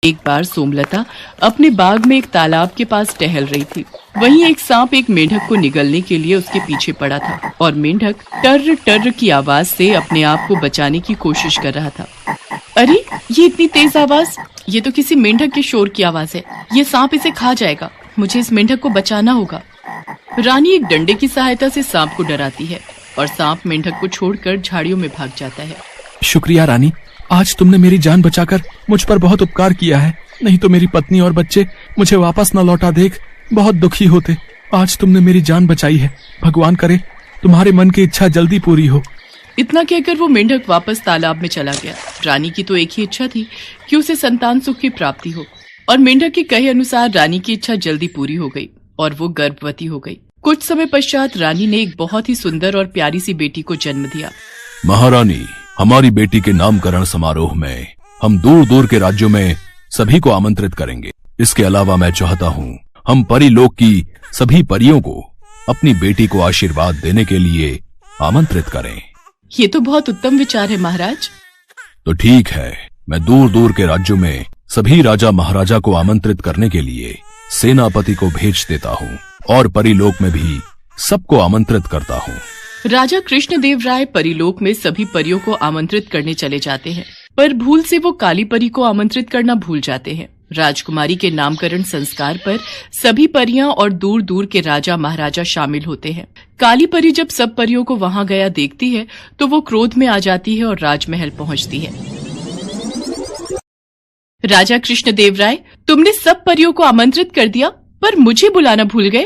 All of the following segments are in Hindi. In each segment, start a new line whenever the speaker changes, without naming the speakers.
एक बार सोमलता अपने बाग में एक तालाब के पास टहल रही थी। वहीं एक सांप एक मेंढक को निगलने के लिए उसके पीछे पड़ा था और मेंढक टर्र टर्र की आवाज से अपने आप को बचाने की कोशिश कर रहा था। अरे ये इतनी तेज आवाज, ये तो किसी मेंढक के शोर की आवाज है। ये सांप इसे खा जाएगा, मुझे इस मेंढक को बचाना होगा। रानी एक डंडे की सहायता से सांप को डराती है और सांप मेंढक को छोड़कर झाड़ियों में भाग जाता है।
शुक्रिया रानी, आज तुमने मेरी जान बचाकर मुझ पर बहुत उपकार किया है, नहीं तो मेरी पत्नी और बच्चे मुझे वापस न लौटा देख बहुत दुखी होते। आज तुमने मेरी जान बचाई है, भगवान करे तुम्हारे मन की इच्छा जल्दी पूरी हो।
इतना कहकर वो मेंढक वापस तालाब में चला गया। रानी की तो एक ही इच्छा थी कि उसे संतान सुख की प्राप्ति हो, और मेंढक के कहे अनुसार रानी की इच्छा जल्दी पूरी हो गई और वो गर्भवती हो गई। कुछ समय पश्चात रानी ने एक बहुत ही सुंदर और प्यारी सी बेटी को जन्म दिया।
महारानी, हमारी बेटी के नामकरण समारोह में हम दूर दूर के राज्यों में सभी को आमंत्रित करेंगे। इसके अलावा मैं चाहता हूँ हम परीलोक की सभी परियों को अपनी बेटी को आशीर्वाद देने के लिए आमंत्रित करें।
ये तो बहुत उत्तम विचार है महाराज।
तो ठीक है, मैं दूर दूर के राज्यों में सभी राजा महाराजा को आमंत्रित करने के लिए सेनापति को भेज देता हूँ और परीलोक में भी सबको आमंत्रित करता हूँ।
राजा कृष्णदेव राय परीलोक में सभी परियों को आमंत्रित करने चले जाते हैं, पर भूल से वो काली परी को आमंत्रित करना भूल जाते हैं। राजकुमारी के नामकरण संस्कार पर सभी परियां और दूर दूर के राजा महाराजा शामिल होते हैं। काली परी जब सब परियों को वहां गया देखती है तो वो क्रोध में आ जाती है और राजमहल पहुंचती है। राजा कृष्णदेव राय, तुमने सब परियों को आमंत्रित कर दिया पर मुझे बुलाना भूल गए।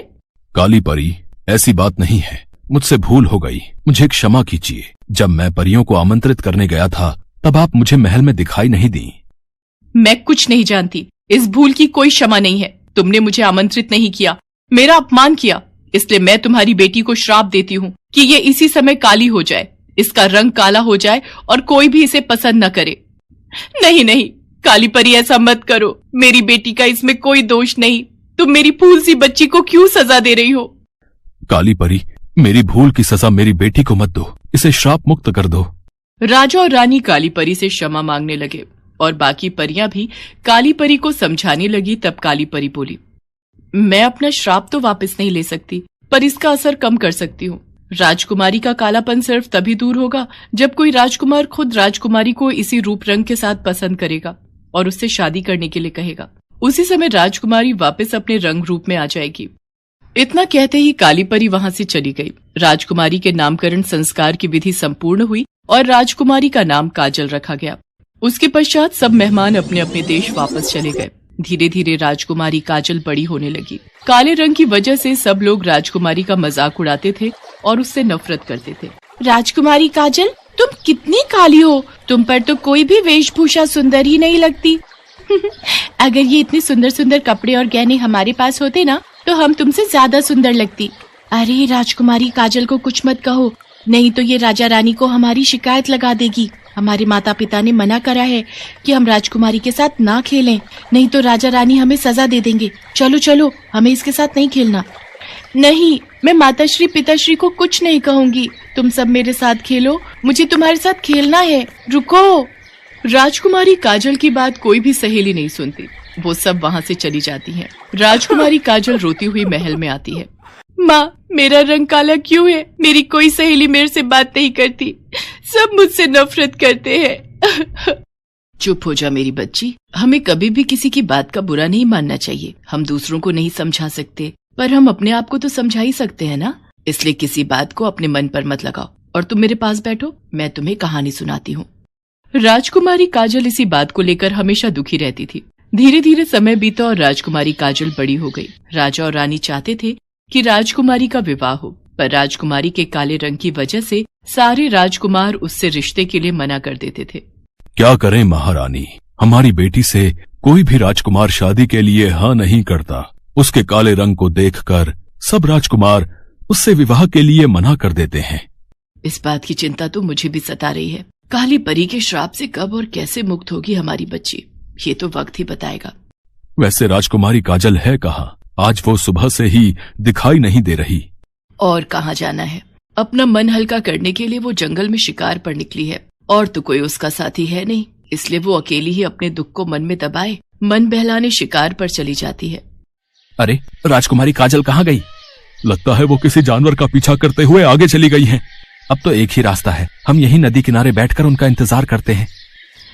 काली परी, ऐसी बात नहीं है, मुझसे भूल हो गई, मुझे क्षमा कीजिए। जब मैं परियों को आमंत्रित करने गया था तब आप मुझे महल में दिखाई नहीं दी।
मैं कुछ नहीं जानती, इस भूल की कोई क्षमा नहीं है। तुमने मुझे आमंत्रित नहीं किया, मेरा अपमान किया, इसलिए मैं तुम्हारी बेटी को श्राप देती हूँ कि ये इसी समय काली हो जाए, इसका रंग काला हो जाए और कोई भी इसे पसंद न करे। नहीं नहीं काली परी, ऐसा मत करो, मेरी बेटी का इसमें कोई दोष नहीं। तुम मेरी फूल सी बच्ची को क्यों सजा दे रही हो?
काली परी, मेरी भूल की सजा मेरी बेटी को मत दो, इसे श्राप मुक्त कर दो।
राजा और रानी काली परी से क्षमा मांगने लगे और बाकी परियां भी काली परी को समझाने लगी। तब काली परी बोली, मैं अपना श्राप तो वापस नहीं ले सकती, पर इसका असर कम कर सकती हूँ। राजकुमारी का कालापन सिर्फ तभी दूर होगा जब कोई राजकुमार खुद राजकुमारी को इसी रूप रंग के साथ पसंद करेगा और उससे शादी करने के लिए कहेगा। उसी समय राजकुमारी वापस अपने रंग रूप में आ जाएगी। इतना कहते ही काली परी वहां से चली गई। राजकुमारी के नामकरण संस्कार की विधि संपूर्ण हुई और राजकुमारी का नाम काजल रखा गया। उसके पश्चात सब मेहमान अपने अपने देश वापस चले गए। धीरे धीरे राजकुमारी काजल बड़ी होने लगी। काले रंग की वजह से सब लोग राजकुमारी का मजाक उड़ाते थे और उससे नफरत करते थे। राजकुमारी काजल, तुम कितनी काली हो, तुम पर तो कोई भी वेशभूषा सुंदर ही नहीं लगती। अगर ये इतने सुंदर सुंदर कपड़े और गहने हमारे पास होते ना तो हम तुमसे ज्यादा सुंदर लगती। अरे राजकुमारी काजल को कुछ मत कहो, नहीं तो ये राजा रानी को हमारी शिकायत लगा देगी। हमारे माता पिता ने मना करा है कि हम राजकुमारी के साथ ना खेलें, नहीं तो राजा रानी हमें सजा दे देंगे। चलो चलो, हमें इसके साथ नहीं खेलना। नहीं, मैं माताश्री पिताश्री को कुछ नहीं कहूंगी, तुम सब मेरे साथ खेलो, मुझे तुम्हारे साथ खेलना है, रुको। राजकुमारी काजल की बात कोई भी सहेली नहीं सुनती, वो सब वहाँ से चली जाती हैं। राजकुमारी काजल रोती हुई महल में आती है। माँ, मेरा रंग काला क्यों है? मेरी कोई सहेली मेरे से बात नहीं करती, सब मुझसे नफरत करते हैं। चुप हो जा मेरी बच्ची, हमें कभी भी किसी की बात का बुरा नहीं मानना चाहिए। हम दूसरों को नहीं समझा सकते, पर हम अपने आप को तो समझा ही सकते हैं ना। इसलिए किसी बात को अपने मन पर मत लगाओ और तुम मेरे पास बैठो, मैं तुम्हें कहानी सुनाती हूँ। राजकुमारी काजल इसी बात को लेकर हमेशा दुखी रहती थी। धीरे धीरे समय बीता और राजकुमारी काजल बड़ी हो गई। राजा और रानी चाहते थे कि राजकुमारी का विवाह हो, पर राजकुमारी के काले रंग की वजह से सारे राजकुमार उससे रिश्ते के लिए मना कर देते थे।
क्या करें महारानी, हमारी बेटी से कोई भी राजकुमार शादी के लिए हाँ नहीं करता। उसके काले रंग को देखकर सब राजकुमार उससे विवाह के लिए मना कर देते हैं।
इस बात की चिंता तो मुझे भी सता रही है। काली परी के श्राप से कब और कैसे मुक्त होगी हमारी बच्ची, ये तो वक्त ही बताएगा।
वैसे राजकुमारी काजल है कहाँ? आज वो सुबह से ही दिखाई नहीं दे रही।
और कहाँ जाना है, अपना मन हल्का करने के लिए वो जंगल में शिकार पर निकली है और तो कोई उसका साथी है नहीं, इसलिए वो अकेली ही अपने दुख को मन में दबाए मन बहलाने शिकार पर चली जाती है।
अरे राजकुमारी काजल कहाँ गई? लगता है वो किसी जानवर का पीछा करते हुए आगे चली गई हैं। अब तो एक ही रास्ता है, हम यहीं नदी किनारे बैठकर उनका इंतजार करते हैं।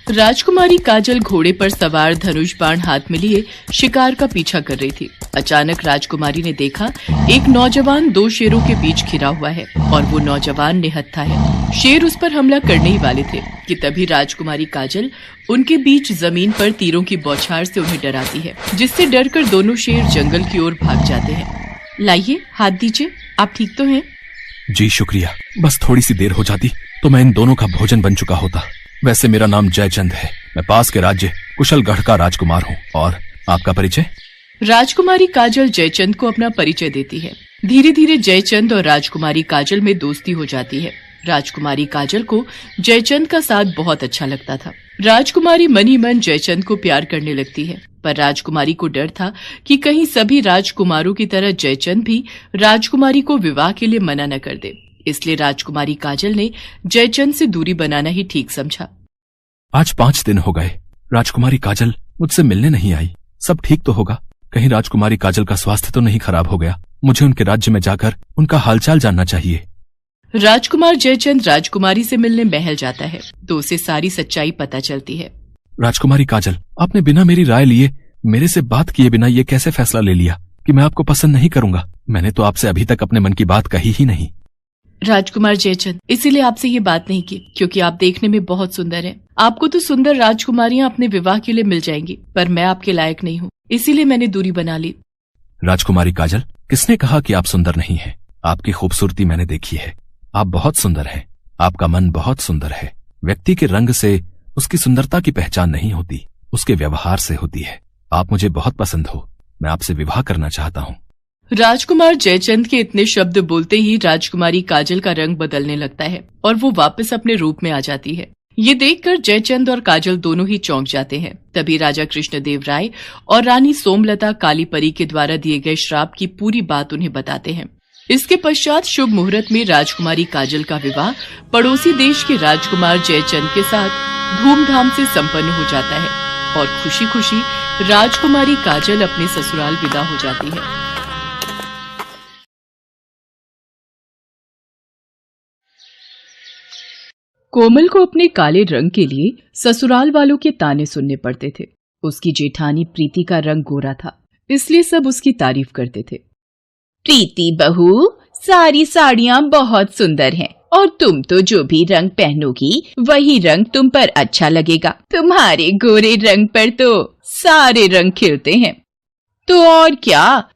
राजकुमारी काजल घोड़े पर सवार धनुष बाण हाथ में लिए शिकार का पीछा कर रही थी। अचानक राजकुमारी ने देखा एक नौजवान दो शेरों के बीच घिरा हुआ है और वो नौजवान निहत्था है। शेर उस पर हमला करने ही वाले थे कि तभी राजकुमारी काजल उनके बीच जमीन पर तीरों की बौछार से उन्हें डराती है, जिससे डरकर दोनों शेर जंगल की ओर भाग जाते हैं। लाइए हाथ दीजिए, आप ठीक तो हैं?
जी शुक्रिया, बस थोड़ी सी देर हो जाती तो मैं इन दोनों का भोजन बन चुका होता। वैसे मेरा नाम जयचंद है, मैं पास के राज्य कुशलगढ़ का राजकुमार हूँ। और आपका परिचय?
राजकुमारी काजल जयचंद को अपना परिचय देती है। धीरे धीरे जयचंद और राजकुमारी काजल में दोस्ती हो जाती है। राजकुमारी काजल को जयचंद का साथ बहुत अच्छा लगता था। राजकुमारी मन ही मन जयचंद को प्यार करने लगती है, पर राजकुमारी को डर था कि कहीं सभी राजकुमारों की तरह जयचंद भी राजकुमारी को विवाह के लिए मना न कर दे। इसलिए राजकुमारी काजल ने जयचंद से दूरी बनाना ही ठीक समझा।
आज 5 दिन हो गए, राजकुमारी काजल मुझसे मिलने नहीं आई। सब ठीक तो होगा? कहीं राजकुमारी काजल का स्वास्थ्य तो नहीं खराब हो गया? मुझे उनके राज्य में जाकर उनका हालचाल जानना चाहिए।
राजकुमार जयचंद राजकुमारी से मिलने महल जाता है तो उसे सारी सच्चाई पता चलती है।
राजकुमारी काजल, आपने बिना मेरी राय लिए, मेरे से बात किए बिना ये कैसे फैसला ले लिया कि मैं आपको पसंद नहीं करूंगा? मैंने तो आपसे अभी तक अपने मन की बात कही ही नहीं।
राजकुमार जयचंद, इसीलिए आपसे ये बात नहीं की क्योंकि आप देखने में बहुत सुंदर हैं। आपको तो सुंदर राजकुमारियां अपने विवाह के लिए मिल जाएंगी, पर मैं आपके लायक नहीं हूँ, इसीलिए मैंने दूरी बना ली।
राजकुमारी काजल, किसने कहा कि आप सुंदर नहीं हैं? आपकी खूबसूरती मैंने देखी है, आप बहुत सुंदर हैं। आपका मन बहुत सुंदर है। व्यक्ति के रंग से उसकी सुंदरता की पहचान नहीं होती, उसके व्यवहार से होती है। आप मुझे बहुत पसंद हो, मैं आपसे विवाह करना चाहता हूँ।
राजकुमार जयचंद के इतने शब्द बोलते ही राजकुमारी काजल का रंग बदलने लगता है और वो वापस अपने रूप में आ जाती है। ये देखकर जयचंद और काजल दोनों ही चौंक जाते हैं। तभी राजा कृष्णदेव राय और रानी सोमलता काली परी के द्वारा दिए गए श्राप की पूरी बात उन्हें बताते हैं। इसके पश्चात शुभ मुहूर्त में राजकुमारी काजल का विवाह पड़ोसी देश के राजकुमार जयचंद के साथ धूमधाम से संपन्न हो जाता है और खुशी खुशी राजकुमारी काजल अपने ससुराल विदा हो जाती है। कोमल को अपने काले रंग के लिए ससुराल वालों के ताने सुनने पड़ते थे। उसकी जेठानी प्रीति का रंग गोरा था, इसलिए सब उसकी तारीफ करते थे। प्रीति बहू, सारी साड़ियाँ बहुत सुंदर हैं और तुम तो जो भी रंग पहनोगी वही रंग तुम पर अच्छा लगेगा। तुम्हारे गोरे रंग पर तो सारे रंग खिलते हैं। तो और क्या,